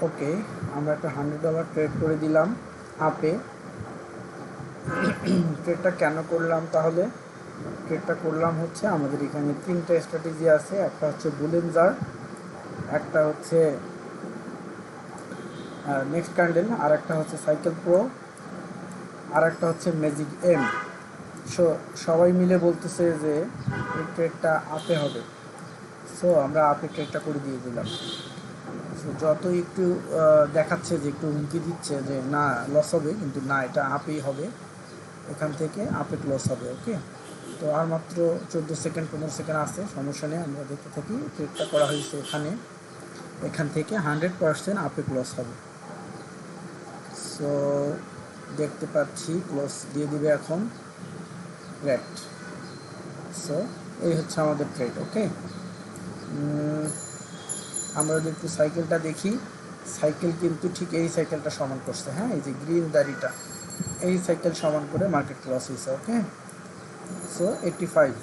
ওকে, আমরা একটা $100 ট্রেড করে দিলাম আপে। ট্রেডটা কেন করলাম তাহলে? ট্রেডটা করলাম হচ্ছে আমাদের এখানে তিনটা স্ট্র্যাটেজি আছে। একটা হচ্ছে বুলেনজার, একটা হচ্ছে নেক্সট ক্যান্ডেল, আর একটা হচ্ছে সাইকেল প্রো, আর একটা হচ্ছে ম্যাজিক এম। সবাই মিলে বলতেছে যে এই ট্রেডটা আপে হবে, সো আমরা আপে ট্রেডটা করে দিয়ে দিলাম। সো যত একটু দেখাচ্ছে যে একটু হুমকি দিচ্ছে যে না লস হবে, কিন্তু না, এটা আপেই হবে, এখান থেকে আপে লস হবে। ওকে, তো আর মাত্র 14 সেকেন্ড 15 সেকেন্ড আছে, সমস্যা নেই, আমরা দেখতে থাকি। ট্রেডটা করা হয়েছে এখান থেকে 100% আপে ক্লোজ হবে। সো দেখতে পাচ্ছি ক্লোজ দিয়ে দিবে এখন। গ্রেট। সো এই হচ্ছে আমাদের ট্রেড। ওকে, আমরা যদি একটু সাইকেলটা দেখি, সাইকেল কিন্তু ঠিক এই সাইকেলটা সমান করছে। হ্যাঁ, এই যে গ্রিন দাড়িটা, এই সাইকেল সমান করে মার্কেট ক্লোজ হয়েছে। ওকে, সো 85।